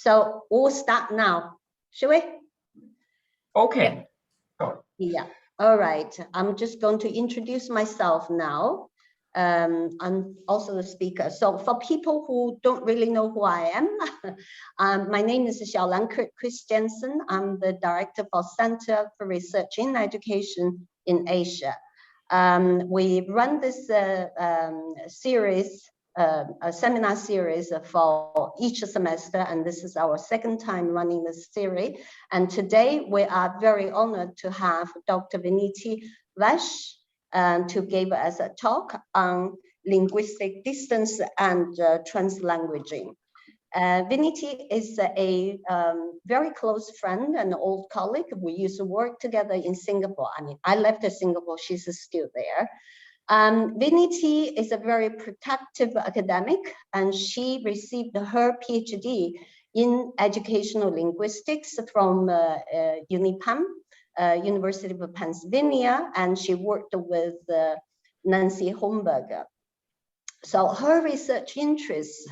So we'll start now, shall we? Okay. Yeah. All right. I'm just going to introduce myself now. I'm also the speaker. So for people who don't really know who I am, my name is Xiaolan Christiansen. I'm the director for Center for Research in Education in Asia. We run this series, a seminar series for each semester, and this is our second time running this series. And today we are very honored to have Dr. Viniti Vaish to give us a talk on linguistic distance and translanguaging. Viniti is a very close friend and old colleague. We used to work together in Singapore. I mean, I left Singapore, she's still there. Viniti is a very productive academic, and she received her PhD in educational linguistics from UNIPAM, University of Pennsylvania, and she worked with Nancy Homburger. So her research interests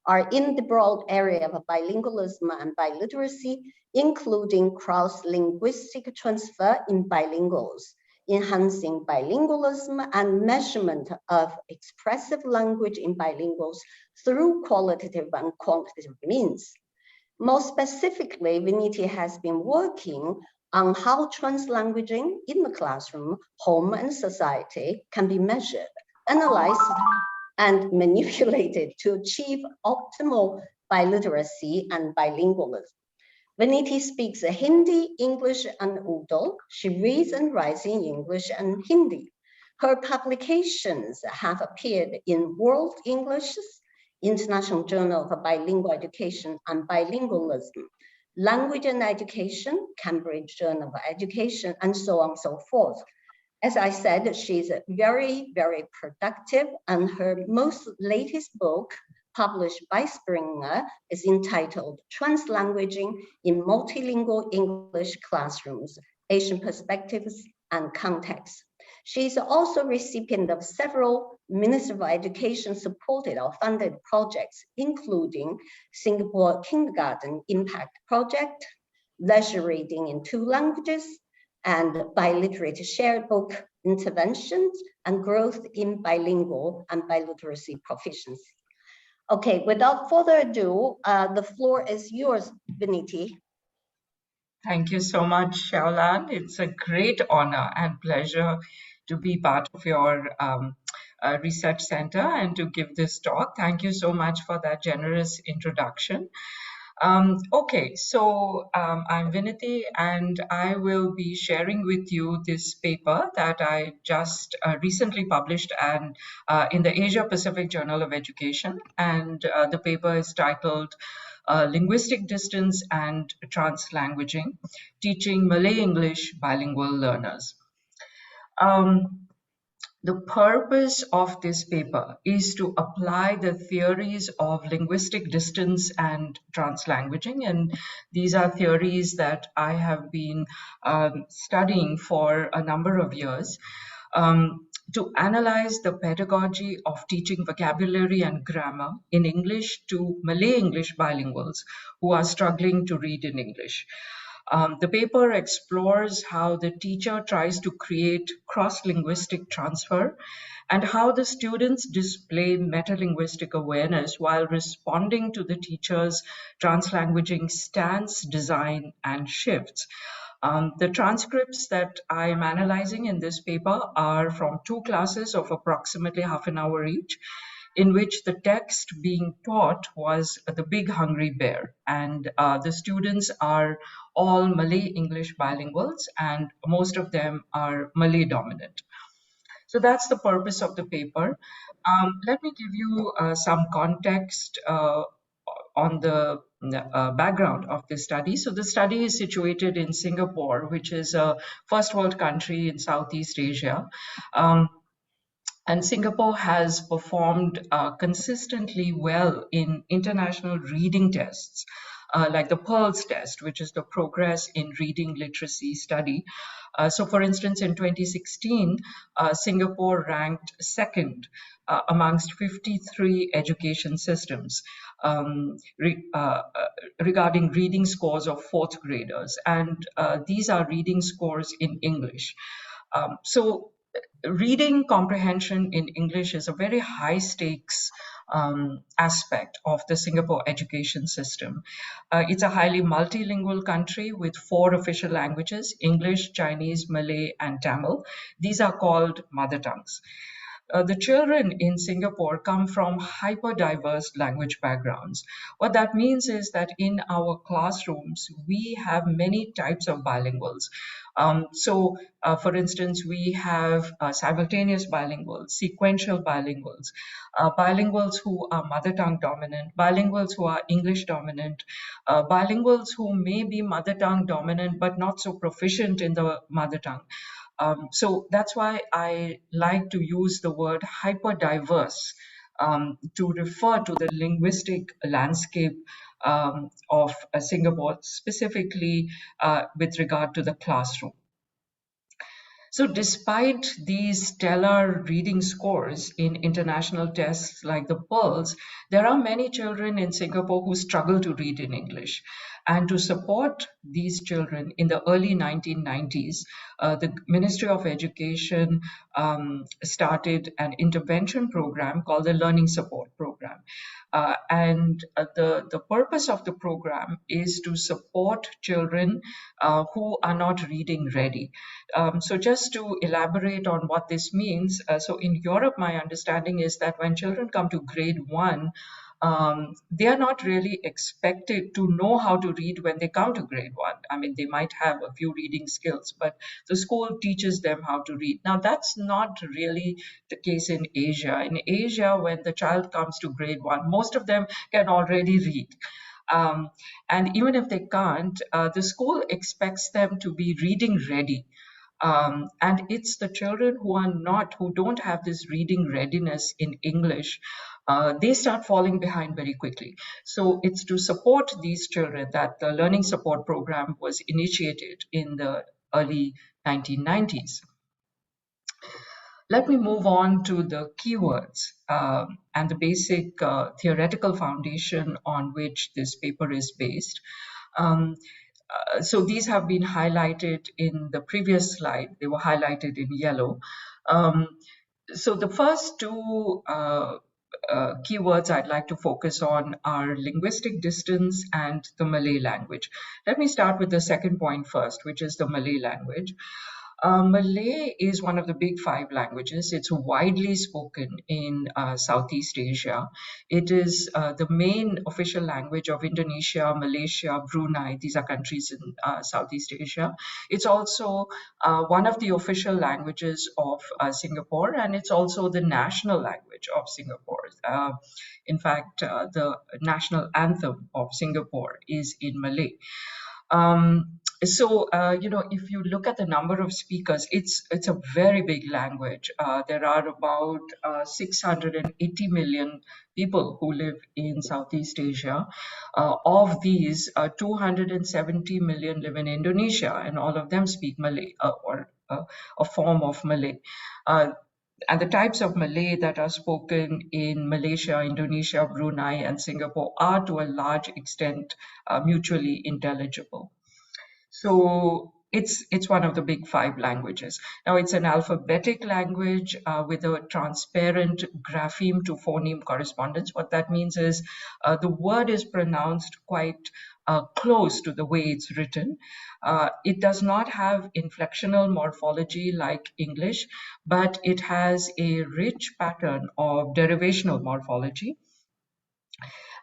are in the broad area of bilingualism and biliteracy, including cross-linguistic transfer in bilinguals, enhancing bilingualism and measurement of expressive language in bilinguals through qualitative and quantitative means. More specifically, Viniti has been working on how translanguaging in the classroom, home, and society can be measured, analyzed, and manipulated to achieve optimal biliteracy and bilingualism. Viniti speaks Hindi, English, and Urdu. She reads and writes in English and Hindi. Her publications have appeared in World English, International Journal for Bilingual Education and Bilingualism, Language and Education, Cambridge Journal for Education, and so on and so forth. As I said, she's very, very productive, and her most latest book, published by Springer, is entitled Translanguaging in Multilingual English Classrooms, Asian Perspectives and Contexts. She is also recipient of several Ministry of Education supported or funded projects, including Singapore Kindergarten Impact Project, Leisure Reading in 2 Languages, and biliterate shared book interventions and growth in bilingual and biliteracy proficiency. Okay, without further ado, the floor is yours, Viniti. Thank you so much, Xiaolan. It's a great honor and pleasure to be part of your research center and to give this talk. Thank you so much for that generous introduction. Okay, so I'm Viniti, and I will be sharing with you this paper that I just recently published and in the Asia Pacific Journal of Education, and the paper is titled Linguistic Distance and Translanguaging, Teaching Malay-English Bilingual Learners. The purpose of this paper is to apply the theories of linguistic distance and translanguaging, and these are theories that I have been studying for a number of years, to analyze the pedagogy of teaching vocabulary and grammar in English to Malay-English bilinguals who are struggling to read in English. The paper explores how the teacher tries to create cross-linguistic transfer and how the students display metalinguistic awareness while responding to the teacher's translanguaging stance, design, and shifts. The transcripts that I am analyzing in this paper are from 2 classes of approximately half an hour each, in which the text being taught was The Big Hungry Bear, and the students are all Malay-English bilinguals, and most of them are Malay dominant. So that's the purpose of the paper. Let me give you some context on the background of this study. So the study is situated in Singapore, which is a first world country in Southeast Asia. And Singapore has performed consistently well in international reading tests, like the PEARLS test, which is the Progress in Reading Literacy study. So for instance, in 2016, Singapore ranked 2nd amongst 53 education systems regarding reading scores of fourth graders, and these are reading scores in English. So reading comprehension in English is a very high stakes aspect of the Singapore education system. It's a highly multilingual country with 4 official languages: English, Chinese, Malay, and Tamil. These are called mother tongues. The children in Singapore come from hyper diverse language backgrounds. What that means is that in our classrooms, we have many types of bilinguals. For instance, we have simultaneous bilinguals, sequential bilinguals, bilinguals who are mother tongue dominant, bilinguals who are English dominant, bilinguals who may be mother tongue dominant but not so proficient in the mother tongue. So that's why I like to use the word hyperdiverse to refer to the linguistic landscape of Singapore, specifically with regard to the classroom. So despite these stellar reading scores in international tests like the Pearls, there are many children in Singapore who struggle to read in English. And to support these children in the early 1990s, the Ministry of Education started an intervention program called the Learning Support Program. The purpose of the program is to support children who are not reading ready. So just to elaborate on what this means, so in Europe, my understanding is that when children come to grade 1, they are not really expected to know how to read when they come to grade 1. I mean, they might have a few reading skills, but the school teaches them how to read. Now, that's not really the case in Asia. In Asia, when the child comes to grade 1, most of them can already read. And even if they can't, the school expects them to be reading ready. And it's the children who don't have this reading readiness in English, they start falling behind very quickly. So it's to support these children that the Learning Support Program was initiated in the early 1990s. Let me move on to the keywords and the basic theoretical foundation on which this paper is based. So these have been highlighted in the previous slide. They were highlighted in yellow. So the first 2 keywords I'd like to focus on are linguistic distance and the Malay language. Let me start with the second point first, which is the Malay language. Malay is one of the big 5 languages. It's widely spoken in Southeast Asia. It is the main official language of Indonesia, Malaysia, Brunei. These are countries in Southeast Asia. It's also one of the official languages of Singapore, and it's also the national language of Singapore. In fact, the national anthem of Singapore is in Malay. If you look at the number of speakers, it's a very big language. There are about 680 million people who live in Southeast Asia. Of these, 270 million live in Indonesia, and all of them speak Malay or a form of Malay. And the types of Malay that are spoken in Malaysia, Indonesia, Brunei, and Singapore are to a large extent mutually intelligible. So it's one of the big 5 languages. Now, it's an alphabetic language with a transparent grapheme to phoneme correspondence. What that means is the word is pronounced quite close to the way it's written. It does not have inflectional morphology like English, but it has a rich pattern of derivational morphology.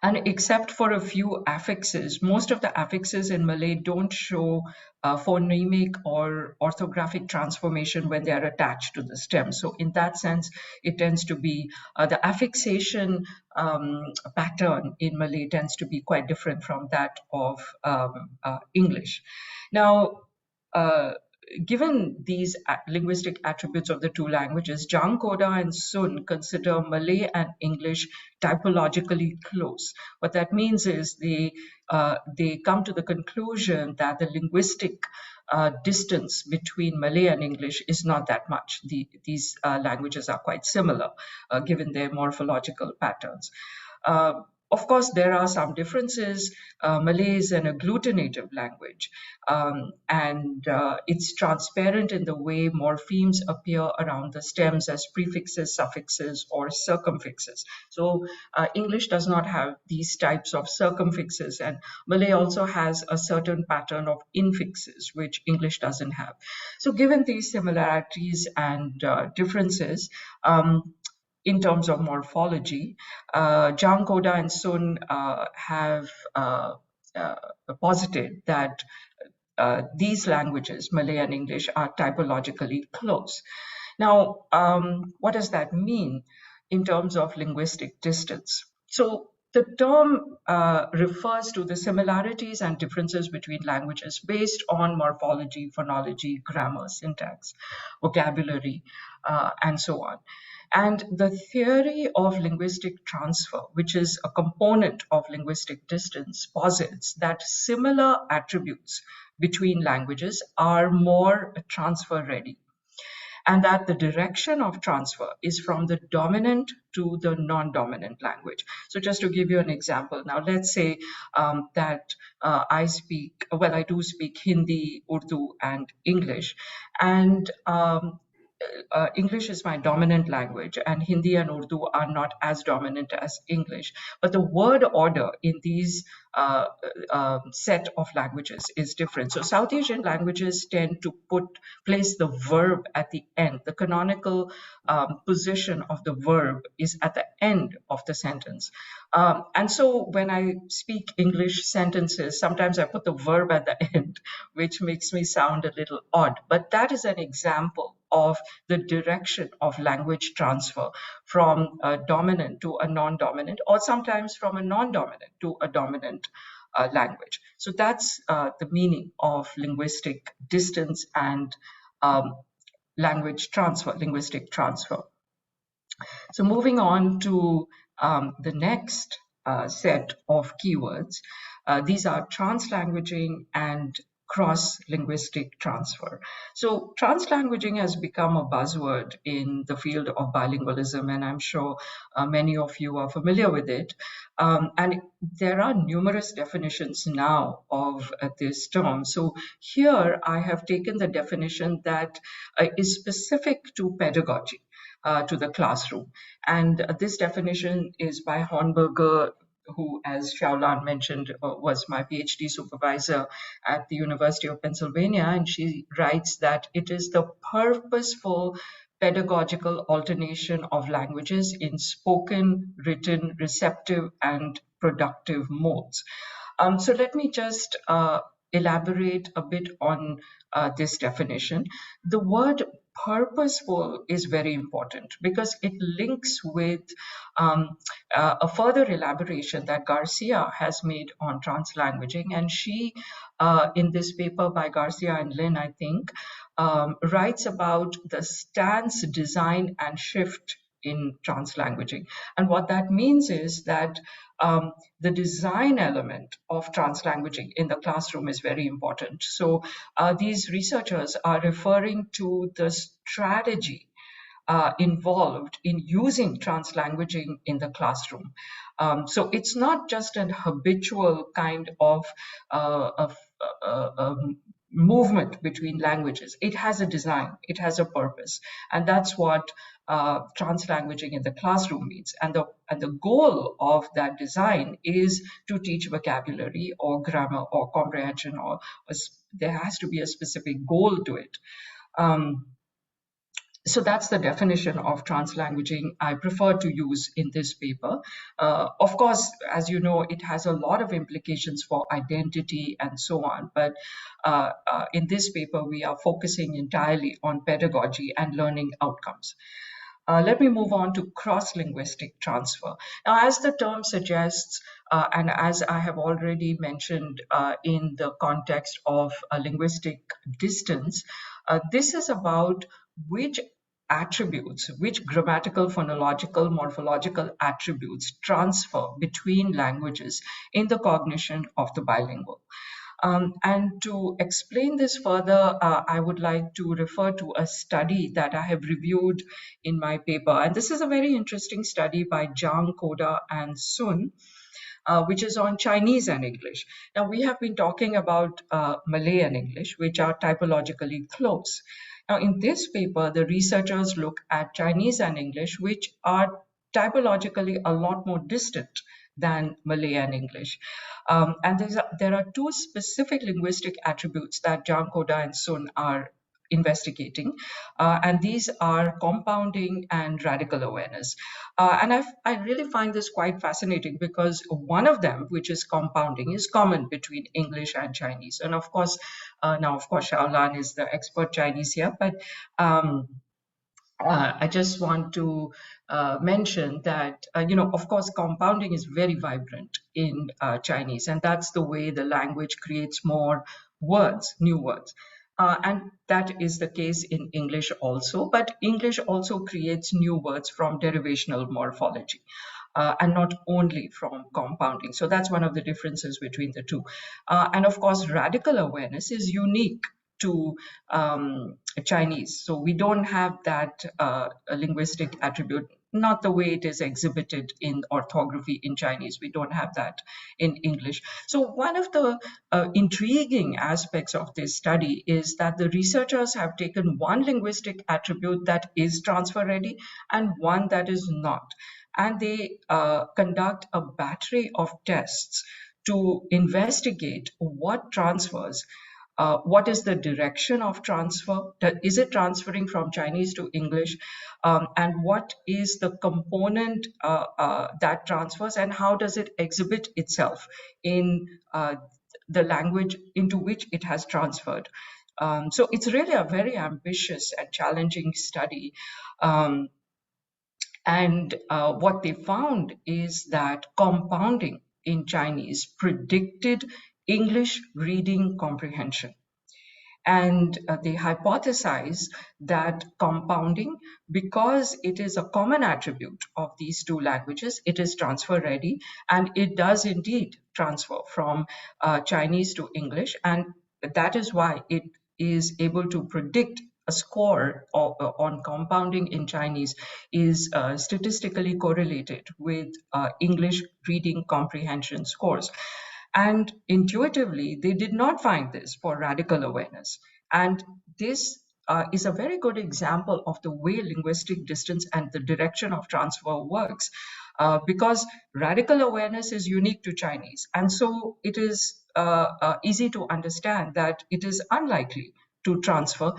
And except for a few affixes, most of the affixes in Malay don't show phonemic or orthographic transformation when they are attached to the stem. So in that sense, it tends to be the affixation pattern in Malay tends to be quite different from that of English. Now, given these linguistic attributes of the 2 languages, Jang, Koda, and Sun consider Malay and English typologically close. What that means is they come to the conclusion that the linguistic distance between Malay and English is not that much. These languages are quite similar, given their morphological patterns. Of course, there are some differences. Malay is an agglutinative language, and it's transparent in the way morphemes appear around the stems as prefixes, suffixes, or circumfixes. So English does not have these types of circumfixes, and Malay also has a certain pattern of infixes, which English doesn't have. So given these similarities and differences, in terms of morphology, Zhang, Koda, and Sun have uh, posited that these languages, Malay and English, are typologically close. Now, what does that mean in terms of linguistic distance? So the term refers to the similarities and differences between languages based on morphology, phonology, grammar, syntax, vocabulary, and so on. And the theory of linguistic transfer, which is a component of linguistic distance, posits that similar attributes between languages are more transfer ready, and that the direction of transfer is from the dominant to the non-dominant language. So just to give you an example, now let's say that I do speak Hindi, Urdu, and English, and English is my dominant language, and Hindi and Urdu are not as dominant as English. But the word order in these set of languages is different. So South Asian languages tend to place the verb at the end. The canonical position of the verb is at the end of the sentence. And so when I speak English sentences, sometimes I put the verb at the end, which makes me sound a little odd. But that is an example of the direction of language transfer from a dominant to a non-dominant, or sometimes from a non-dominant to a dominant language. So that's the meaning of linguistic distance and language transfer, linguistic transfer. So moving on to the next set of keywords, these are translanguaging and cross-linguistic transfer. So translanguaging has become a buzzword in the field of bilingualism, and I'm sure many of you are familiar with it. And there are numerous definitions now of this term. So here I have taken the definition that is specific to pedagogy. To the classroom. And this definition is by Hornberger, who, as Xiaolan mentioned, was my PhD supervisor at the University of Pennsylvania. And she writes that it is the purposeful pedagogical alternation of languages in spoken, written, receptive, and productive modes. So let me just elaborate a bit on this definition. The word purposeful is very important because it links with a further elaboration that Garcia has made on translanguaging. And she, in this paper by Garcia and Lin, I think, writes about the stance, design, and shift in translanguaging. And what that means is that the design element of translanguaging in the classroom is very important. So these researchers are referring to the strategy involved in using translanguaging in the classroom. So it's not just an habitual kind of movement between languages. It has a design, it has a purpose, and that's what translanguaging in the classroom means. And the goal of that design is to teach vocabulary or grammar or comprehension, or there has to be a specific goal to it. So that's the definition of translanguaging I prefer to use in this paper. Of course, as you know, it has a lot of implications for identity and so on. But in this paper, we are focusing entirely on pedagogy and learning outcomes. Let me move on to cross-linguistic transfer. Now, as the term suggests, and as I have already mentioned in the context of linguistic distance, this is about which attributes, which grammatical, phonological, morphological attributes transfer between languages in the cognition of the bilingual. And to explain this further, I would like to refer to a study that I have reviewed in my paper. And this is a very interesting study by Zhang, Koda, and Sun. which is on Chinese and English. Now, we have been talking about Malay and English, which are typologically close. Now, in this paper, the researchers look at Chinese and English, which are typologically a lot more distant than Malay and English. And there are two specific linguistic attributes that Zhang, Koda, and Sun are investigating, and these are compounding and radical awareness. And I really find this quite fascinating because one of them, which is compounding, is common between English and Chinese. And of course, now of course Xiaolan is the expert Chinese here, but I just want to mention that, of course, compounding is very vibrant in Chinese, and that's the way the language creates more words, new words. And that is the case in English also, but English also creates new words from derivational morphology. And not only from compounding. So that's one of the differences between the two. And of course, radical awareness is unique to Chinese. So we don't have that linguistic attribute, not the way it is exhibited in orthography in Chinese. We don't have that in English. So one of the intriguing aspects of this study is that the researchers have taken one linguistic attribute that is transfer ready and one that is not. And they conduct a battery of tests to investigate what transfers. What is the direction of transfer? Is it transferring from Chinese to English? And what is the component that transfers, and how does it exhibit itself in the language into which it has transferred? So it's really a very ambitious and challenging study. And what they found is that compounding in Chinese predicted English reading comprehension. And they hypothesize that compounding, because it is a common attribute of these two languages, it is transfer ready, and it does indeed transfer from Chinese to English. And that is why it is able to predict a score on compounding in Chinese is statistically correlated with English reading comprehension scores. And intuitively, they did not find this for radical awareness. And this is a very good example of the way linguistic distance and the direction of transfer works, because radical awareness is unique to Chinese. And so it is easy to understand that it is unlikely to transfer,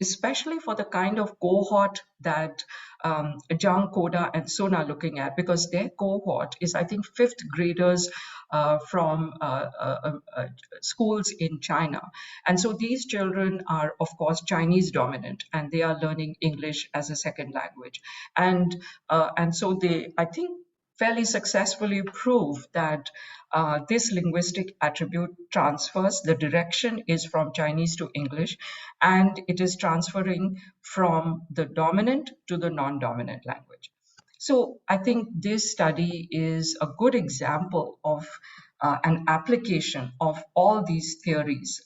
especially for the kind of cohort that Zhang, Koda, and Sun are looking at, because their cohort is, I think, fifth graders from schools in China. And so these children are, of course, Chinese dominant, and they are learning English as a second language. And so they, I think, fairly successfully prove that this linguistic attribute transfers. The direction is from Chinese to English, and it is transferring from the dominant to the non-dominant language. So I think this study is a good example of an application of all these theories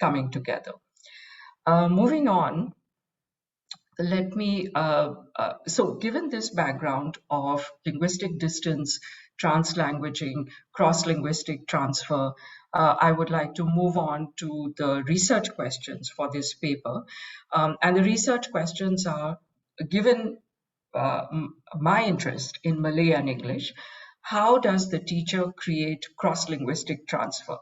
coming together. Moving on, let me, so given this background of linguistic distance, translanguaging, cross-linguistic transfer, I would like to move on to the research questions for this paper. And the research questions are, given my interest in Malay and English, how does the teacher create cross-linguistic transfer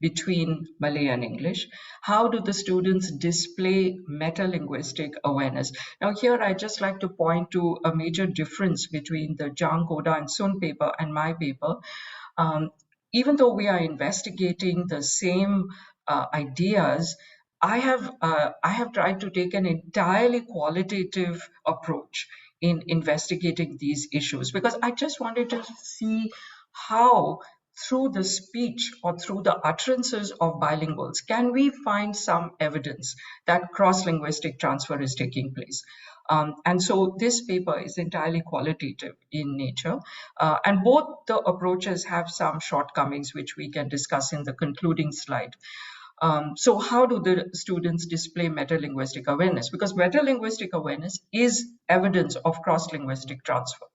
between Malay and English? How do the students display metalinguistic awareness? Now here I'd just like to point to a major difference between the Zhang, Koda, and Sun paper and my paper. Even though we are investigating the same ideas, I have tried to take an entirely qualitative approach in investigating these issues, because I just wanted to see how, through the speech or through the utterances of bilinguals, can we find some evidence that cross-linguistic transfer is taking place. And so this paper is entirely qualitative in nature, and both the approaches have some shortcomings which we can discuss in the concluding slide. So how do the students display metalinguistic awareness? Because metalinguistic awareness is evidence of cross-linguistic transfer.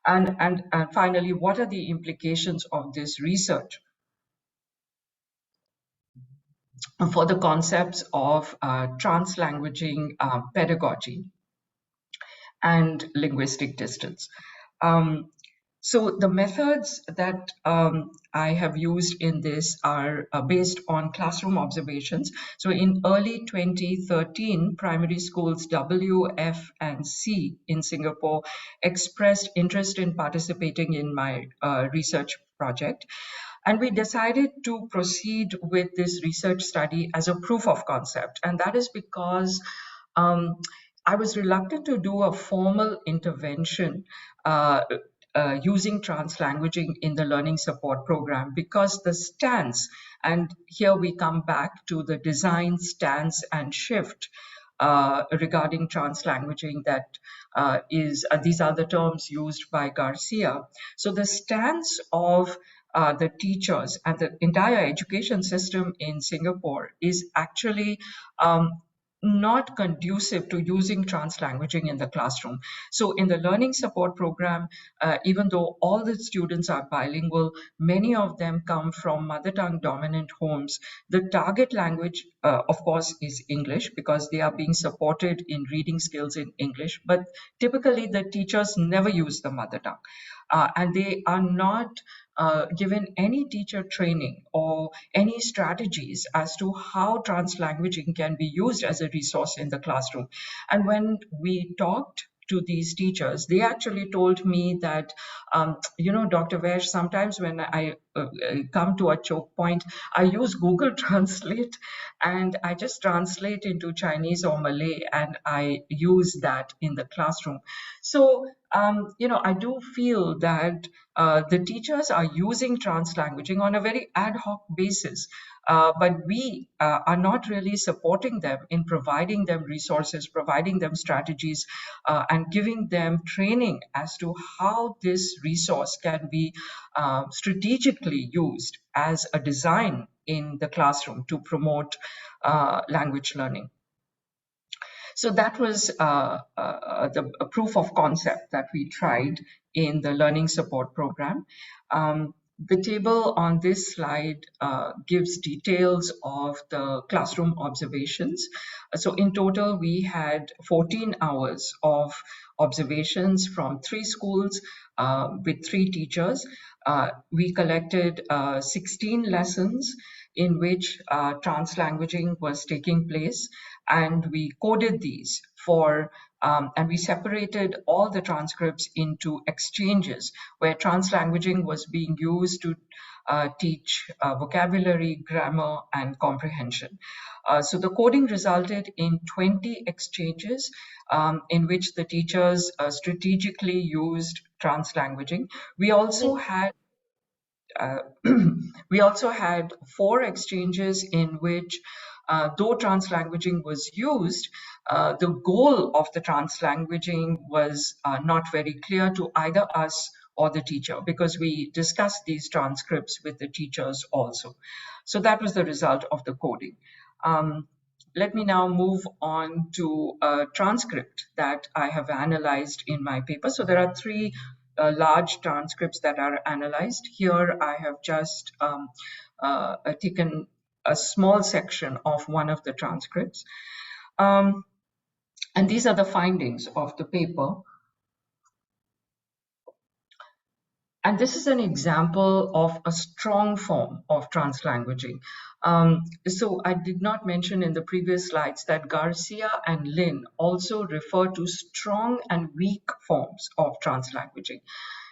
And finally, what are the implications of this research for the concepts of translanguaging pedagogy and linguistic distance? So the methods that I have used in this are based on classroom observations. So in early 2013, primary schools W, F, and C in Singapore expressed interest in participating in my research project. And we decided to proceed with this research study as a proof of concept. And that is because I was reluctant to do a formal intervention using translanguaging in the learning support program, because the stance, and here we come back to the design, stance, and shift regarding translanguaging, that these are the terms used by Garcia. So the stance of the teachers and the entire education system in Singapore is actually not conducive to using translanguaging in the classroom. So in the learning support program, even though all the students are bilingual, many of them come from mother tongue dominant homes. The target language, of course, is English, because they are being supported in reading skills in English, but typically the teachers never use the mother tongue. And they are not given any teacher training or any strategies as to how translanguaging can be used as a resource in the classroom. And when we talked to these teachers, they actually told me that, Dr. Vaish, sometimes when I come to a choke point, I use Google Translate and I just translate into Chinese or Malay, and I use that in the classroom. So, I do feel that the teachers are using translanguaging on a very ad hoc basis. But we are not really supporting them in providing them resources, providing them strategies, and giving them training as to how this resource can be strategically used as a design in the classroom to promote language learning. So that was the proof of concept that we tried in the learning support program. The table on this slide gives details of the classroom observations. So in total, we had 14 hours of observations from 3 schools with 3 teachers. We collected 16 lessons in which translanguaging was taking place, and we coded these and we separated all the transcripts into exchanges where translanguaging was being used to teach vocabulary, grammar, and comprehension. So the coding resulted in 20 exchanges in which the teachers strategically used translanguaging. We also had we also had 4 exchanges in which, though translanguaging was used, the goal of the translanguaging was not very clear to either us or the teacher, because we discussed these transcripts with the teachers also. So that was the result of the coding. Let me now move on to a transcript that I have analyzed in my paper. So there are 3 large transcripts that are analyzed. Here I have just taken a small section of one of the transcripts. And these are the findings of the paper. And this is an example of a strong form of translanguaging. So I did not mention in the previous slides that Garcia and Lin also refer to strong and weak forms of translanguaging.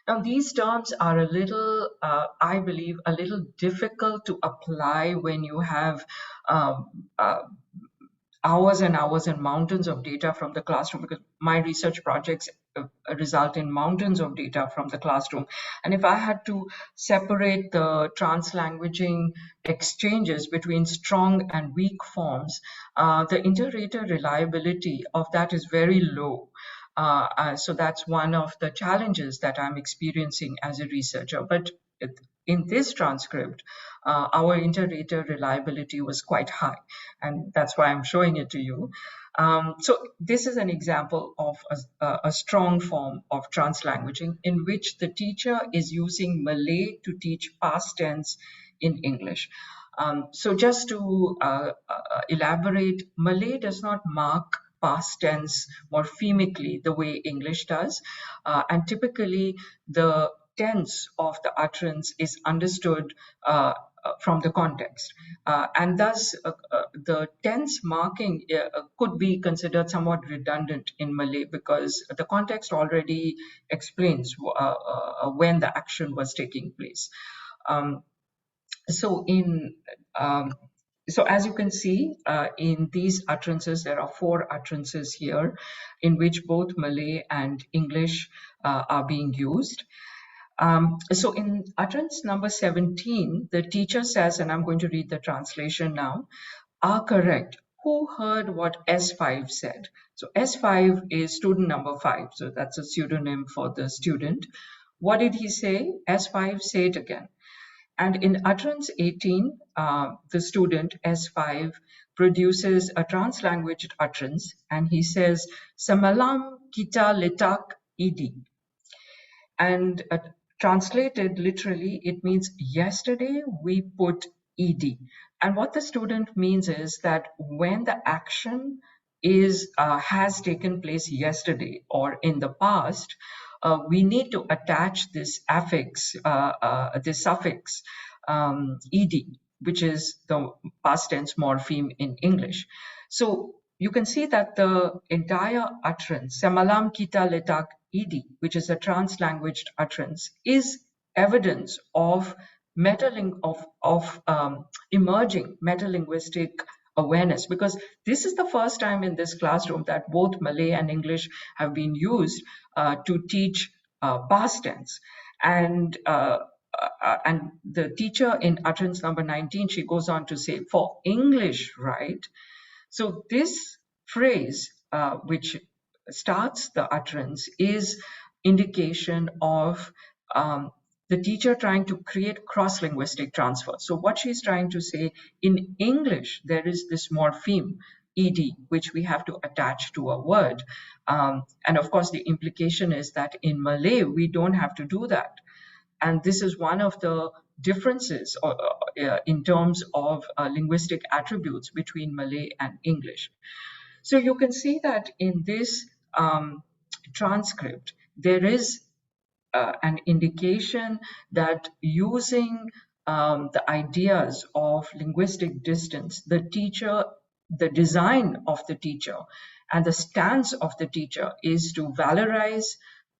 Now, these terms are a little, I believe, a little difficult to apply when you have hours and hours and mountains of data from the classroom, because my research projects result in mountains of data from the classroom. And if I had to separate the translanguaging exchanges between strong and weak forms, the inter-rater reliability of that is very low. So that's one of the challenges that I'm experiencing as a researcher. But in this transcript, our inter-rater reliability was quite high, and that's why I'm showing it to you. So this is an example of a strong form of translanguaging in which the teacher is using Malay to teach past tense in English. So just to elaborate, Malay does not mark past tense morphemically the way English does, and typically the tense of the utterance is understood from the context. And thus, the tense marking could be considered somewhat redundant in Malay because the context already explains when the action was taking place. So in so as you can see, in these utterances, there are 4 utterances here in which both Malay and English are being used. So in utterance number 17, the teacher says, and I'm going to read the translation now, are correct. Who heard what S5 said? So S5 is student number 5. So that's a pseudonym for the student. What did he say? S5, say it again. And in utterance 18, the student S5 produces a translanguaged utterance and he says, Semalam kita letak ed. And translated literally, it means yesterday we put ed. And what the student means is that when the action has taken place yesterday or in the past, we need to attach this affix, this suffix ed, which is the past tense morpheme in English. So you can see that the entire utterance, Semalam kita letak ed, which is a translanguaged utterance, is evidence of emerging metalinguistic awareness, because this is the first time in this classroom that both Malay and English have been used to teach past tense. And the teacher in utterance number 19, she goes on to say, for English, right? So this phrase, which starts the utterance, is indication of the teacher trying to create cross-linguistic transfer. So what she's trying to say, in English, there is this morpheme, ed, which we have to attach to a word. And of course, the implication is that in Malay, we don't have to do that. And this is one of the differences in terms of linguistic attributes between Malay and English. So you can see that in this transcript, there is an indication that using the ideas of linguistic distance, the design of the teacher and the stance of the teacher is to valorize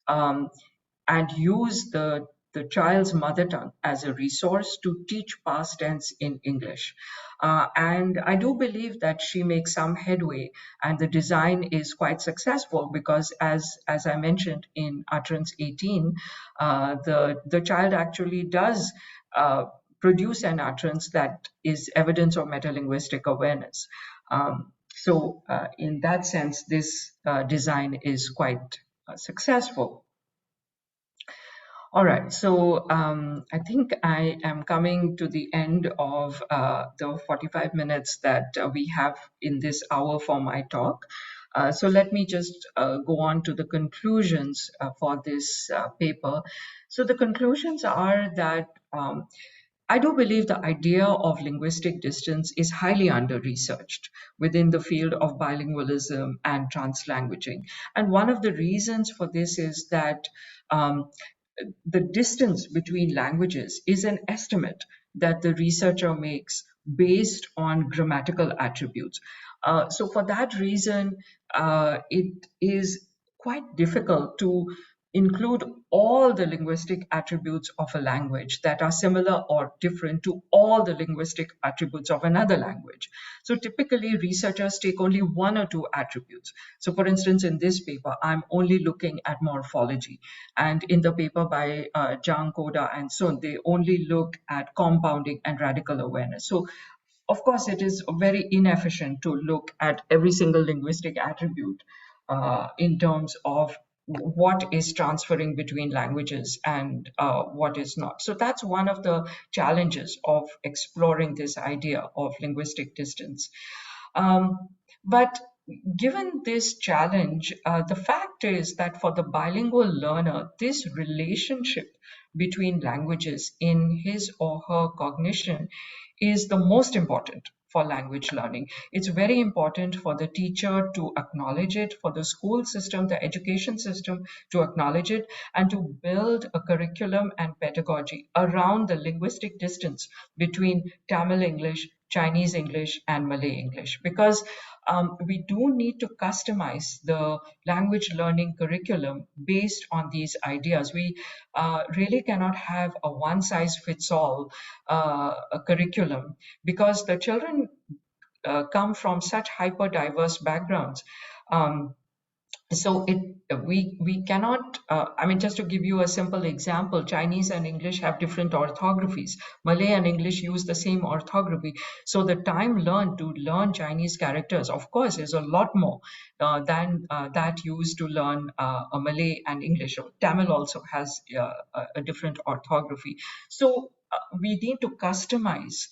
and use the child's mother tongue as a resource to teach past tense in English. And I do believe that she makes some headway, and the design is quite successful because, as I mentioned in utterance 18, the child actually does produce an utterance that is evidence of metalinguistic awareness. So in that sense, this design is quite successful. All right, so I think I am coming to the end of the 45 minutes that we have in this hour for my talk. So let me just go on to the conclusions for this paper. So the conclusions are that I do believe the idea of linguistic distance is highly under-researched within the field of bilingualism and translanguaging. And one of the reasons for this is that the distance between languages is an estimate that the researcher makes based on grammatical attributes. So for that reason, it is quite difficult to include all the linguistic attributes of a language that are similar or different to all the linguistic attributes of another language. So typically researchers take only 1 or 2 attributes. So for instance, in this paper, I'm only looking at morphology. And in the paper by Zhang, Koda, and Sun, they only look at compounding and radical awareness. So of course, it is very inefficient to look at every single linguistic attribute in terms of what is transferring between languages and what is not. So that's one of the challenges of exploring this idea of linguistic distance. But given this challenge, the fact is that for the bilingual learner, this relationship between languages in his or her cognition is the most important for language learning. It's very important for the teacher to acknowledge it, for the school system, the education system to acknowledge it, and to build a curriculum and pedagogy around the linguistic distance between Tamil English, Chinese English, and Malay English. Because we do need to customize the language learning curriculum based on these ideas. We really cannot have a one-size-fits-all curriculum, because the children come from such hyper diverse backgrounds. So we cannot, I mean, just to give you a simple example, Chinese and English have different orthographies. Malay and English use the same orthography. So the time learned to learn Chinese characters, of course, is a lot more than that used to learn a Malay and English. Tamil also has a different orthography. So we need to customize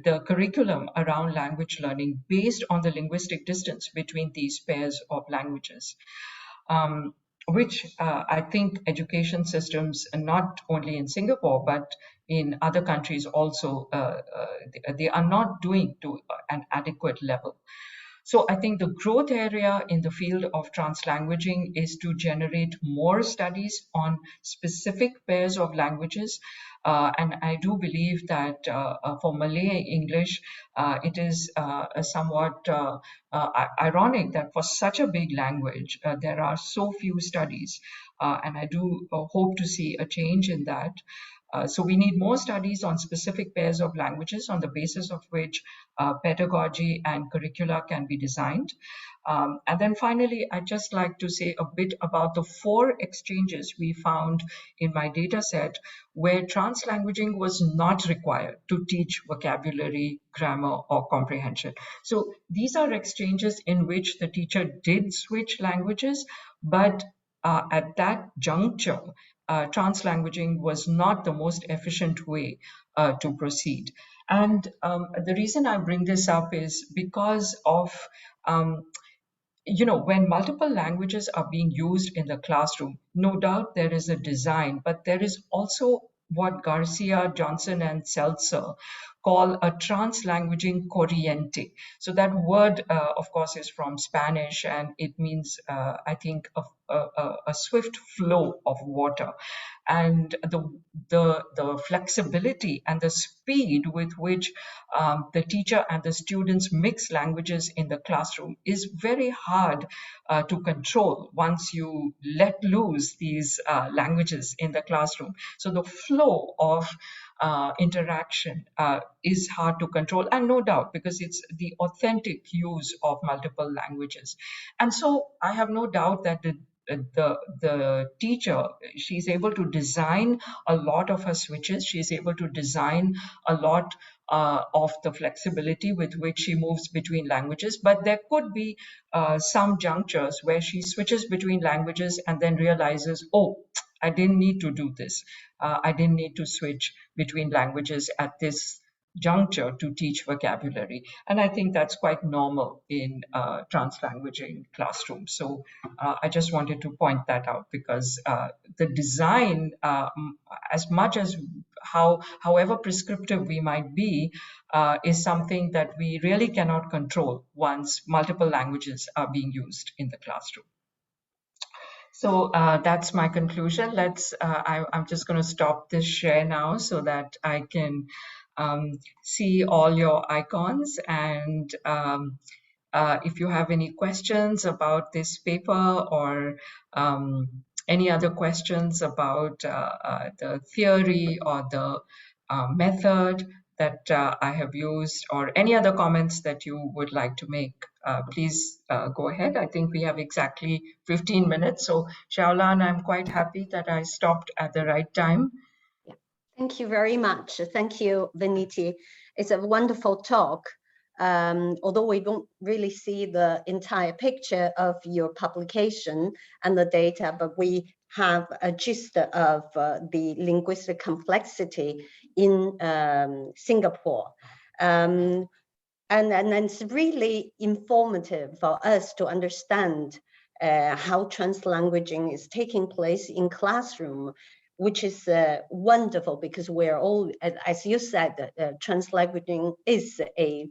the curriculum around language learning based on the linguistic distance between these pairs of languages, which I think education systems, not only in Singapore, but in other countries also, they are not doing to an adequate level. So I think the growth area in the field of translanguaging is to generate more studies on specific pairs of languages. And I do believe that for Malay English, it is somewhat ironic that for such a big language, there are so few studies. And I do hope to see a change in that. So we need more studies on specific pairs of languages on the basis of which pedagogy and curricula can be designed. And then finally, I'd just like to say a bit about the 4 exchanges we found in my data set where translanguaging was not required to teach vocabulary, grammar, or comprehension. So these are exchanges in which the teacher did switch languages, but at that juncture, translanguaging was not the most efficient way to proceed. And the reason I bring this up is because of, when multiple languages are being used in the classroom, no doubt there is a design, but there is also what Garcia, Johnson, and Seltzer call a translanguaging corriente. So that word, of course, is from Spanish, and it means, I think, a swift flow of water. And the flexibility and the speed with which the teacher and the students mix languages in the classroom is very hard to control once you let loose these languages in the classroom. So the flow of interaction is hard to control, and no doubt because it's the authentic use of multiple languages. And so I have no doubt that the teacher, she's able to design a lot of her switches. She's able to design a lot of the flexibility with which she moves between languages. But there could be some junctures where she switches between languages and then realizes, oh, I didn't need to do this. I didn't need to switch between languages at this juncture to teach vocabulary. And I think that's quite normal in translanguaging classrooms. So I just wanted to point that out, because the design, as much as however prescriptive we might be, is something that we really cannot control once multiple languages are being used in the classroom. So that's my conclusion. I'm just going to stop this share now so that I can see all your icons. And if you have any questions about this paper or any other questions about the theory or the method that I have used, or any other comments that you would like to make, please go ahead. I think we have exactly 15 minutes. So Xiaolan, I'm quite happy that I stopped at the right time. Thank you very much. Thank you, Viniti. It's a wonderful talk. although we don't really see the entire picture of your publication and the data, but we have a gist of the linguistic complexity in Singapore. And it's really informative for us to understand how translanguaging is taking place in classroom, which is wonderful, because we're all, as you said, translanguaging is a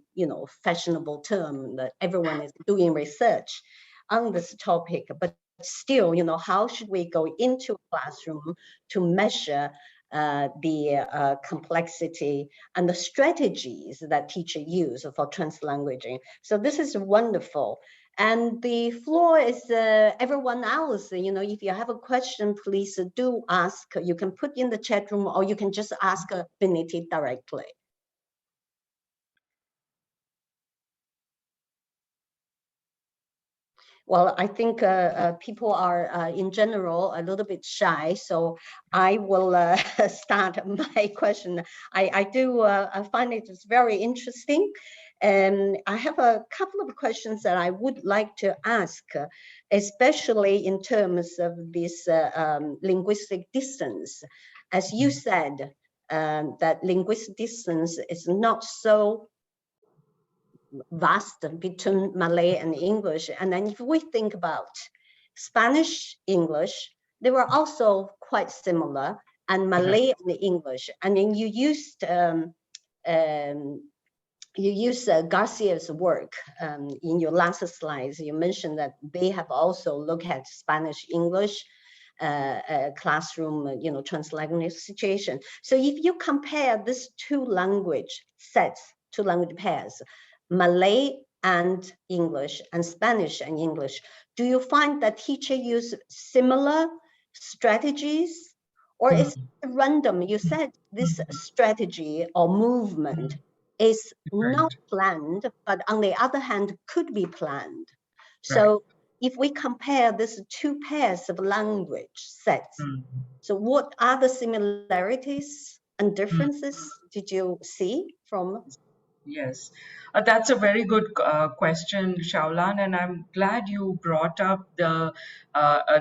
fashionable term that everyone is doing research on this topic. But still, how should we go into a classroom to measure the complexity and the strategies that teachers use for translanguaging? So this is wonderful. And the floor is everyone else. If you have a question, please do ask. You can put in the chat room, or you can just ask Viniti directly. Well, I think people are, in general, a little bit shy, so I will start my question. I do find it very interesting. And I have a couple of questions that I would like to ask, especially in terms of this linguistic distance. As you said, that linguistic distance is not so vast between Malay and English. And then if we think about Spanish, English, they were also quite similar, and Malay and English. And then you used Garcia's work in your last slides. You mentioned that they have also looked at Spanish, English, classroom, translanguage situation. So if you compare these two language sets, two language pairs, Malay and English and Spanish and English, do you find that teachers use similar strategies, or is it random? You said this strategy or movement is not planned, but on the other hand, could be planned. So if we compare these two pairs of language sets, so what are the similarities and differences did you see from? Yes, that's a very good question, Shaolan, and I'm glad you brought up the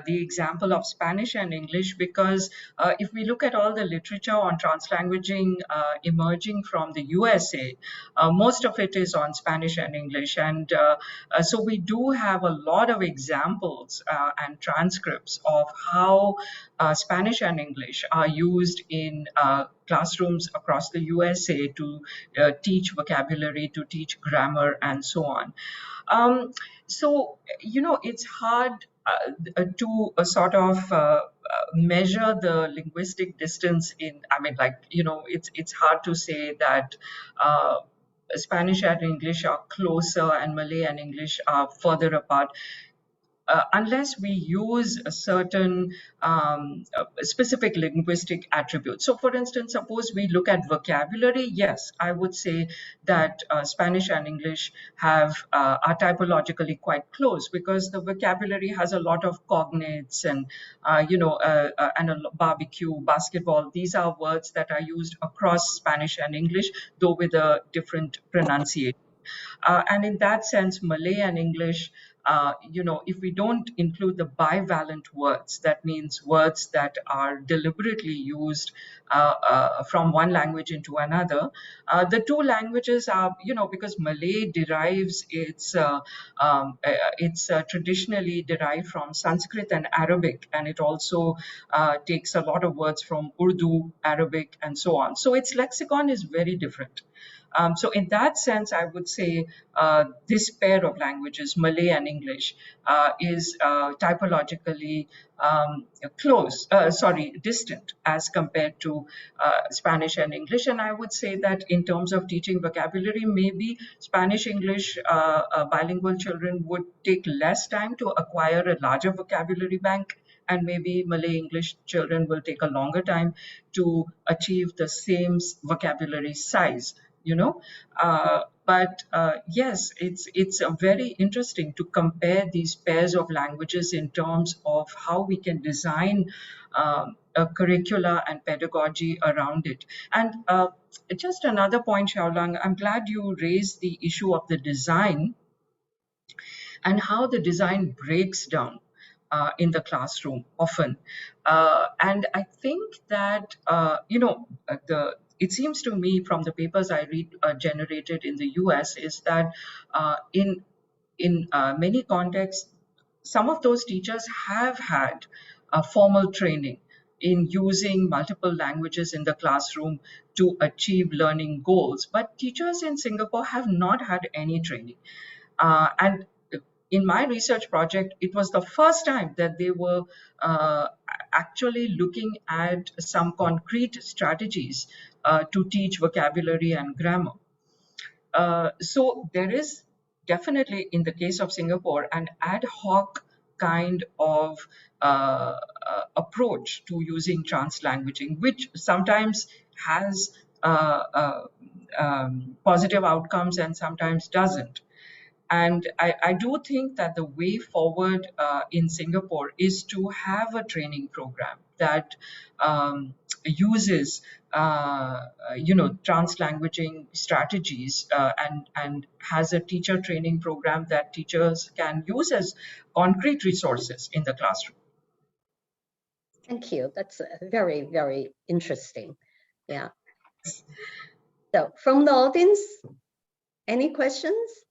example of Spanish and English, because if we look at all the literature on translanguaging emerging from the USA, most of it is on Spanish and English, and so we do have a lot of examples and transcripts of how Spanish and English are used in classrooms across the USA to teach vocabulary, to teach grammar, and so on. So, it's hard to sort of measure the linguistic distance it's hard to say that Spanish and English are closer and Malay and English are further apart. Unless we use a certain specific linguistic attributes. So, for instance, suppose we look at vocabulary. Yes, I would say that Spanish and English are typologically quite close, because the vocabulary has a lot of cognates and and a barbecue, basketball. These are words that are used across Spanish and English, though with a different pronunciation. And in that sense, Malay and English, if we don't include the bivalent words, that means words that are deliberately used from one language into another, the two languages are, because Malay derives it's traditionally derived from Sanskrit and Arabic, and it also takes a lot of words from Urdu, Arabic, and so on. So its lexicon is very different. So in that sense, I would say this pair of languages, Malay and English, is typologically distant as compared to Spanish and English. And I would say that in terms of teaching vocabulary, maybe Spanish English bilingual children would take less time to acquire a larger vocabulary bank, and maybe Malay English children will take a longer time to achieve the same vocabulary size. But But yes, it's very interesting to compare these pairs of languages in terms of how we can design a curricula and pedagogy around it. And just another point, Xiaolang, I'm glad you raised the issue of the design and how the design breaks down in the classroom often. And I think that, it seems to me from the papers I read generated in the US is that in many contexts, some of those teachers have had formal training in using multiple languages in the classroom to achieve learning goals. But teachers in Singapore have not had any training. And in my research project, it was the first time that they were actually looking at some concrete strategies to teach vocabulary and grammar. So there is definitely, in the case of Singapore, an ad hoc kind of approach to using translanguaging, which sometimes has positive outcomes and sometimes doesn't. And I do think that the way forward in Singapore is to have a training program that uses, translanguaging strategies and has a teacher training program that teachers can use as concrete resources in the classroom. Thank you. That's very, very interesting. Yeah. So from the audience, any questions?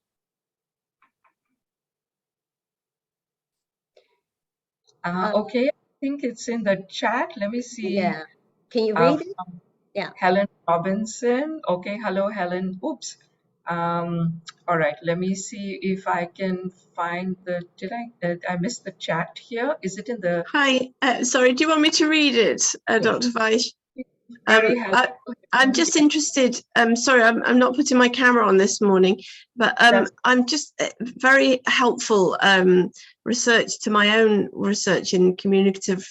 Okay, I think it's in the chat. Let me see. Yeah. Can you read it? Yeah. Helen Robinson. Okay, hello, Helen. Oops. All right, let me see if I can find the, I missed the chat here. Is it in the? Hi, sorry, do you want me to read it, Dr. Vaish? I'm just interested, sorry, I'm not putting my camera on this morning, but I'm just very helpful research to my own research in communicative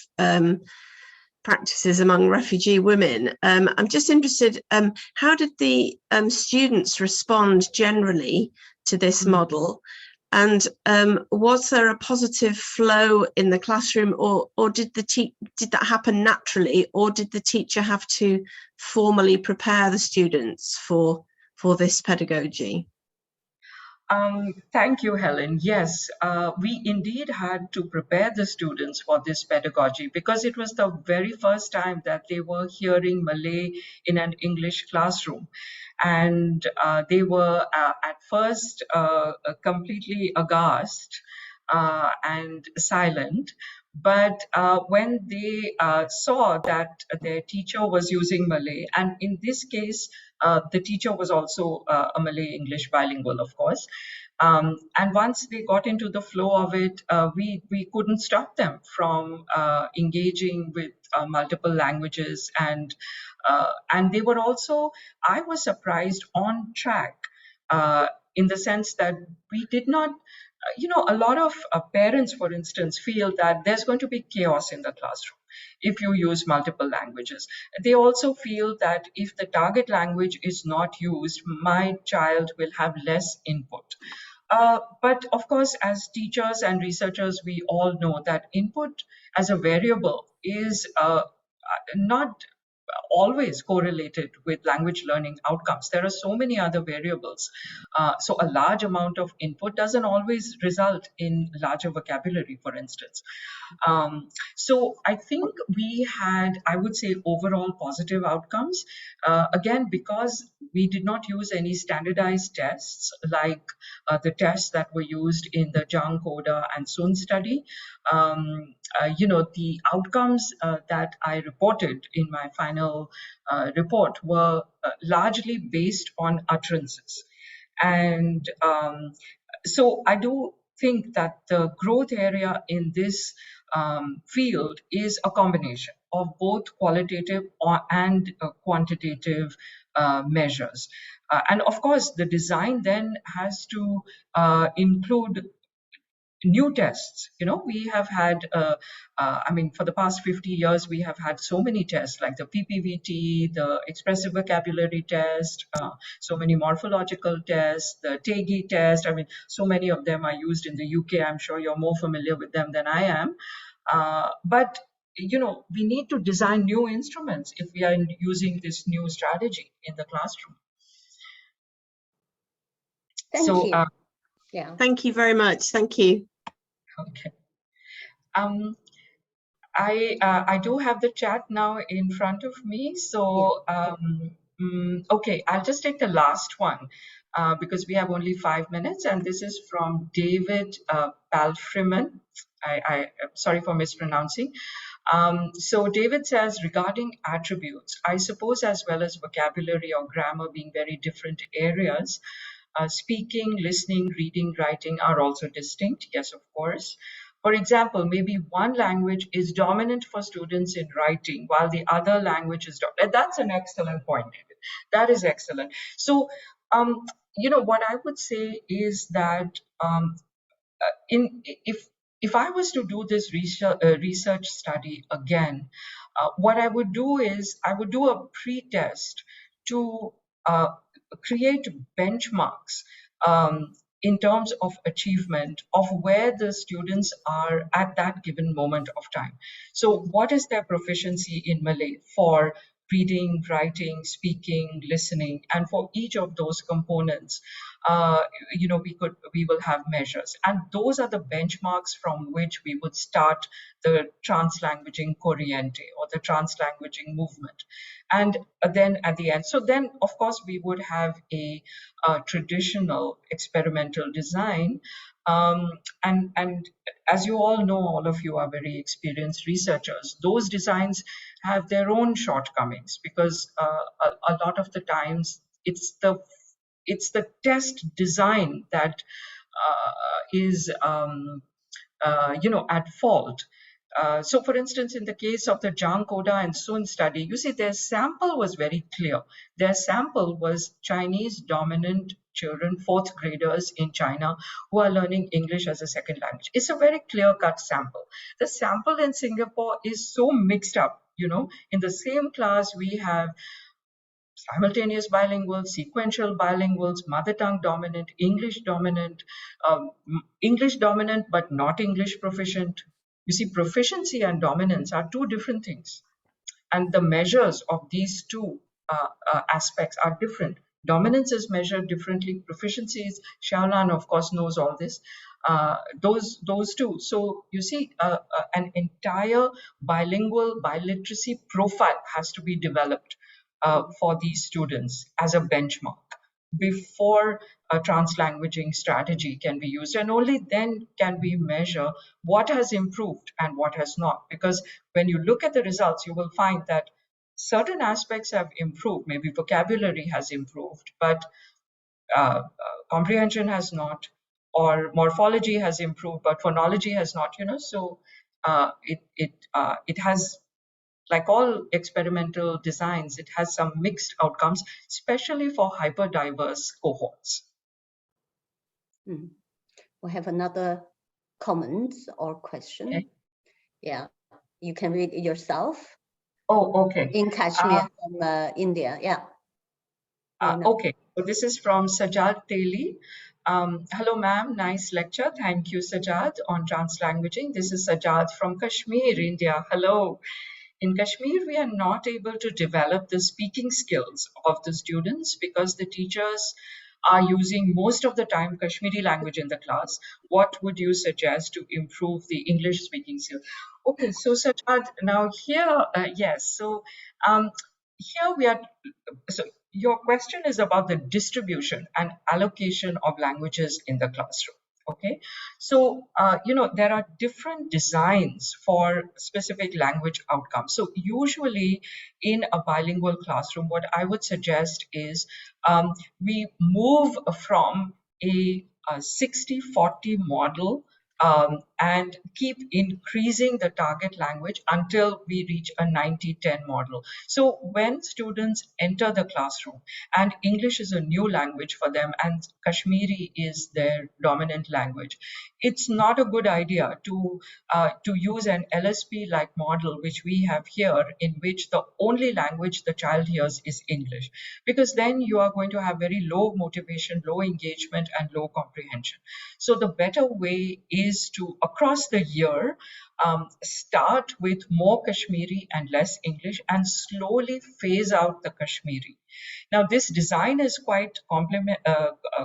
practices among refugee women. I'm just interested, how did the students respond generally to this model? And was there a positive flow in the classroom, or did that happen naturally, or did the teacher have to formally prepare the students for this pedagogy? Thank you, Helen. Yes, we indeed had to prepare the students for this pedagogy because it was the very first time that they were hearing Malay in an English classroom. And they were at first completely aghast and silent. But when they saw that their teacher was using Malay, and in this case, the teacher was also a Malay-English bilingual, of course. And once they got into the flow of it, we couldn't stop them from engaging with multiple languages. And they were also, I was surprised, on track in the sense that we did not, a lot of parents, for instance, feel that there's going to be chaos in the classroom if you use multiple languages. They also feel that if the target language is not used, my child will have less input. But of course, as teachers and researchers, we all know that input as a variable is not always correlated with language learning outcomes. There are so many other variables. So a large amount of input doesn't always result in larger vocabulary, for instance. So I think we had, I would say, overall positive outcomes. Again, because we did not use any standardized tests like the tests that were used in the Zhang, Coda, and Sun study. The outcomes that I reported in my final report were largely based on utterances. And so I do think that the growth area in this field is a combination of both qualitative and quantitative measures. And of course, the design then has to include new tests. We have had, I mean, for the past 50 years, we have had so many tests like the PPVT, the expressive vocabulary test, so many morphological tests, the TEGI test. I mean, so many of them are used in the UK. I'm sure you're more familiar with them than I am. But we need to design new instruments if we are using this new strategy in the classroom. Thank you. Yeah. Thank you very much. Thank you. Okay. I do have the chat now in front of me. So, okay, I'll just take the last one because we have only 5 minutes. And this is from David Palfreman. I'm sorry for mispronouncing. So David says, regarding attributes, I suppose as well as vocabulary or grammar being very different areas, speaking, listening, reading, writing are also distinct. Yes, of course. For example, maybe one language is dominant for students in writing while the other language is dominant. That's an excellent point, David. That is excellent. So, what I would say is that if I was to do this research study again, what I would do is I would do a pre-test to create benchmarks in terms of achievement of where the students are at that given moment of time. So what is their proficiency in Malay for reading, writing, speaking, listening, and for each of those components, we will have measures, and those are the benchmarks from which we would start the translanguaging corriente or the translanguaging movement. And then at the end, so then of course we would have a traditional experimental design. And as you all know, all of you are very experienced researchers. Those designs have their own shortcomings because a lot of the times it's the test design that is at fault. So for instance, in the case of the Zhang, Koda and Sun study, you see their sample was very clear. Their sample was Chinese dominant children, fourth graders in China who are learning English as a second language. It's a very clear-cut sample. The sample in Singapore is so mixed up. In the same class, we have simultaneous bilinguals, sequential bilinguals, mother tongue dominant, English dominant but not English proficient. You see, proficiency and dominance are two different things. And the measures of these two aspects are different. Dominance is measured differently. Proficiency is, Xiaolan of course knows all this. Those two. So you see, an entire bilingual biliteracy profile has to be developed for these students as a benchmark before a translanguaging strategy can be used, and only then can we measure what has improved and what has not. Because when you look at the results, you will find that certain aspects have improved. Maybe vocabulary has improved, but comprehension has not, or morphology has improved, but phonology has not. So it has, like all experimental designs, it has some mixed outcomes, especially for hyper-diverse cohorts. We have another comment or question. Okay. Yeah, you can read it yourself. Oh, okay. In Kashmir, from India, yeah. Okay, so this is from Sajad Teli. Hello, ma'am. Nice lecture. Thank you, Sajad, on translanguaging. This is Sajad from Kashmir, India. Hello. In Kashmir, we are not able to develop the speaking skills of the students because the teachers are using most of the time Kashmiri language in the class. What would you suggest to improve the English speaking skills? Okay, so Sajad, now here, yes. So here we are. So your question is about the distribution and allocation of languages in the classroom. Okay, so there are different designs for specific language outcomes. So usually in a bilingual classroom, what I would suggest is we move from a 60-40 model and keep increasing the target language until we reach a 90-10 model. So when students enter the classroom and English is a new language for them and Kashmiri is their dominant language, it's not a good idea to use an LSP-like model, which we have here, in which the only language the child hears is English, because then you are going to have very low motivation, low engagement, and low comprehension. So the better way is to, across the year, start with more Kashmiri and less English and slowly phase out the Kashmiri. Now, this design is quite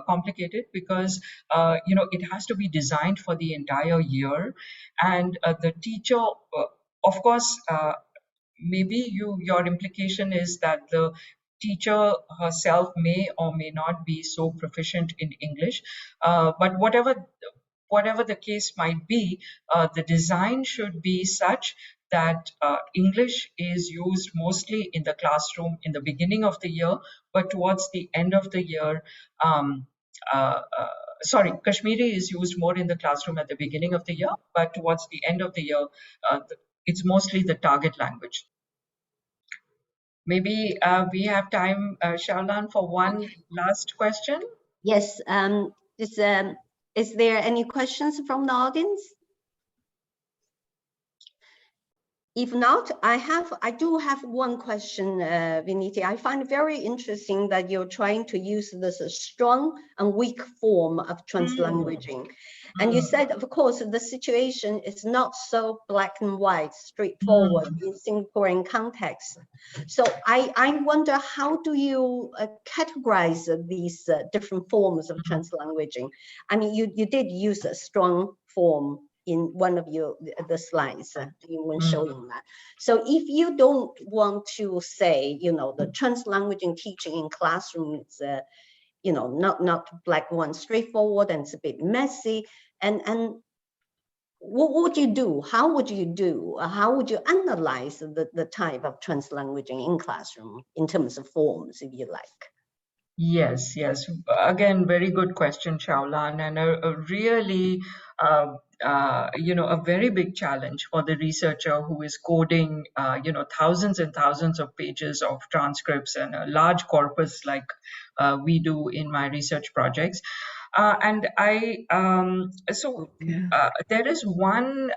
complicated because it has to be designed for the entire year, and the teacher, of course, maybe your implication is that the teacher herself may or may not be so proficient in English, but whatever the case might be, the design should be such that English is used mostly in the classroom in the beginning of the year, but towards the end of the year, Kashmiri is used more in the classroom at the beginning of the year, but towards the end of the year, it's mostly the target language. Maybe we have time, Shaolan, for one last question. Yes. Is there any questions from the audience? If not, I do have one question, Viniti. I find it very interesting that you're trying to use this strong and weak form of translanguaging. And you said, of course, the situation is not so black and white, straightforward in Singaporean context. So I wonder, how do you categorize these different forms of translanguaging? I mean, you did use a strong form in one of the slides when showing that. So if you don't want to say, the translanguaging teaching in classrooms, not black one straightforward and it's a bit messy, and what would you do? How would you analyze the type of translanguaging in classroom in terms of forms, if you like? Yes. Again, very good question, Shaolan, and a really, a very big challenge for the researcher who is coding, thousands and thousands of pages of transcripts and a large corpus like we do in my research projects. There is one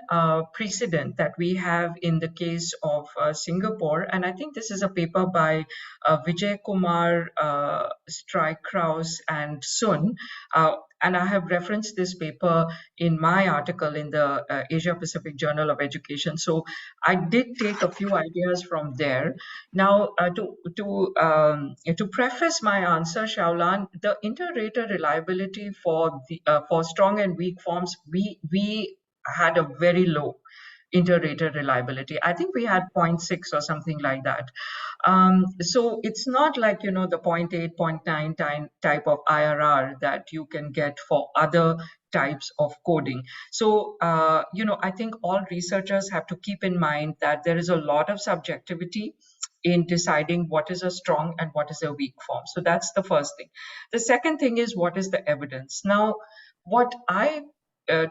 precedent that we have in the case of Singapore, and I think this is a paper by Vijay Kumar, Strykraus, and Sun. And I have referenced this paper in my article in the Asia Pacific Journal of Education. So I did take a few ideas from there. Now, to preface my answer, Shaolan, the inter-rater reliability for strong and weak forms, we had a very low inter-rater reliability. I think we had 0.6 or something like that. So it's not like, the 0.8, 0.9 type of IRR that you can get for other types of coding. So, I think all researchers have to keep in mind that there is a lot of subjectivity in deciding what is a strong and what is a weak form. So that's the first thing. The second thing is, what is the evidence? Now, what I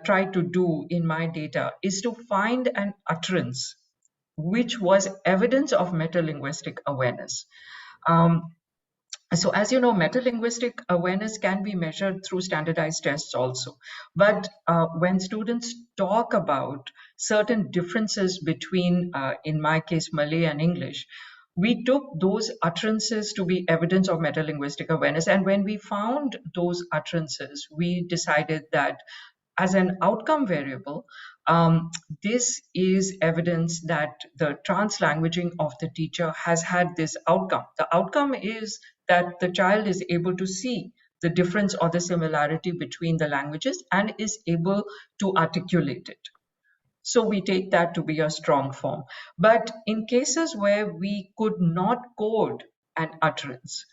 try to do in my data is to find an utterance which was evidence of metalinguistic awareness. So as you know, metalinguistic awareness can be measured through standardized tests also. But when students talk about certain differences between, in my case, Malay and English, we took those utterances to be evidence of metalinguistic awareness. And when we found those utterances, we decided that as an outcome variable, this is evidence that the translanguaging of the teacher has had this outcome. The outcome is that the child is able to see the difference or the similarity between the languages and is able to articulate it. So we take that to be a strong form. But in cases where we could not code an utterance,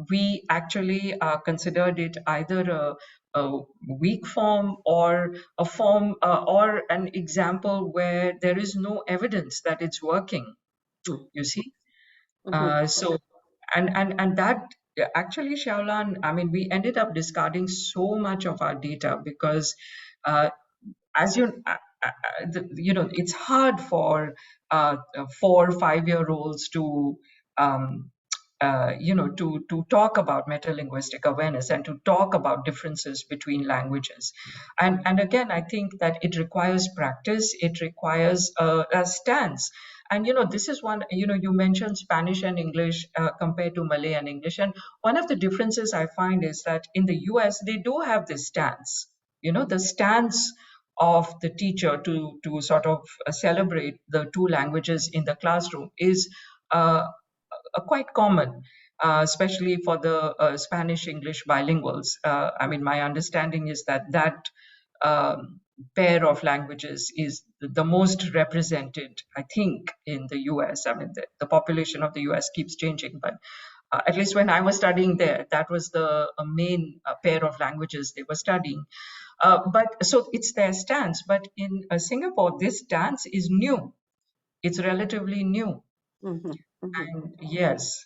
we actually considered it either a weak form or a form or an example where there is no evidence that it's working, you see. And that actually, Shaolan, I mean, we ended up discarding so much of our data because as you know, it's hard for 4 or 5-year-olds to you know, to talk about metalinguistic awareness and to talk about differences between languages. And again, I think that it requires practice, it requires a stance. And, you know, this is one, you know, you mentioned Spanish and English compared to Malay and English. And one of the differences I find is that in the US, they do have this stance, you know, the stance of the teacher to sort of celebrate the two languages in the classroom is quite common, especially for the Spanish-English bilinguals. I mean, my understanding is that pair of languages is the most represented, I think, in the US. I mean, the population of the US keeps changing, but at least when I was studying there, that was the main pair of languages they were studying. But so it's their stance. But in Singapore, this stance is new. It's relatively new. Mm-hmm. Mm-hmm. And yes.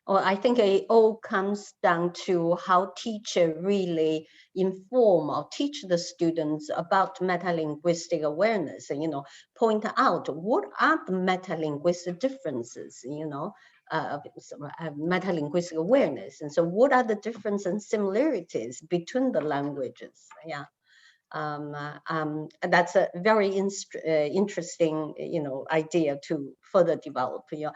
Well, I think it all comes down to how teacher really inform or teach the students about metalinguistic awareness, and, you know, point out what are the metalinguistic differences, you know, metalinguistic awareness. And so what are the differences and similarities between the languages? Yeah. That's a very interesting, you know, idea to further develop. Yeah.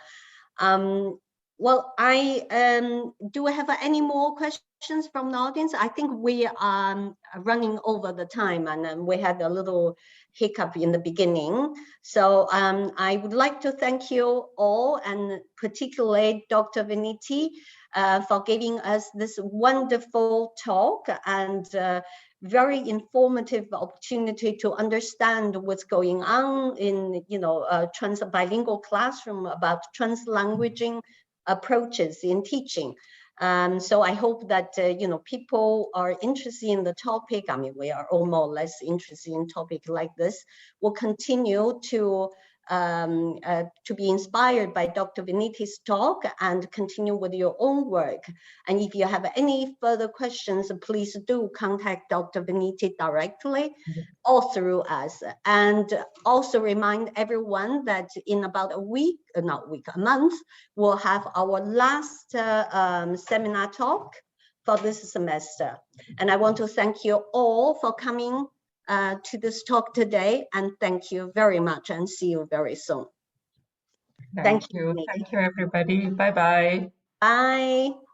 Well, do we have any more questions from the audience? I think we are running over the time, and we had a little hiccup in the beginning. So I would like to thank you all, and particularly Dr. Viniti, for giving us this wonderful talk and very informative opportunity to understand what's going on in, you know, bilingual classroom about translanguaging approaches in teaching. So I hope that, you know, people are interested in the topic. I mean, we are all more or less interested in topic like this. We'll continue to be inspired by Dr. Viniti's talk and continue with your own work. And if you have any further questions, please do contact Dr. Viniti directly or through us. And also remind everyone that in about a month, we'll have our last seminar talk for this semester. And I want to thank you all for coming to this talk today, and thank you very much, and see you very soon. Thank you. Thank you, everybody. Bye-bye. Bye.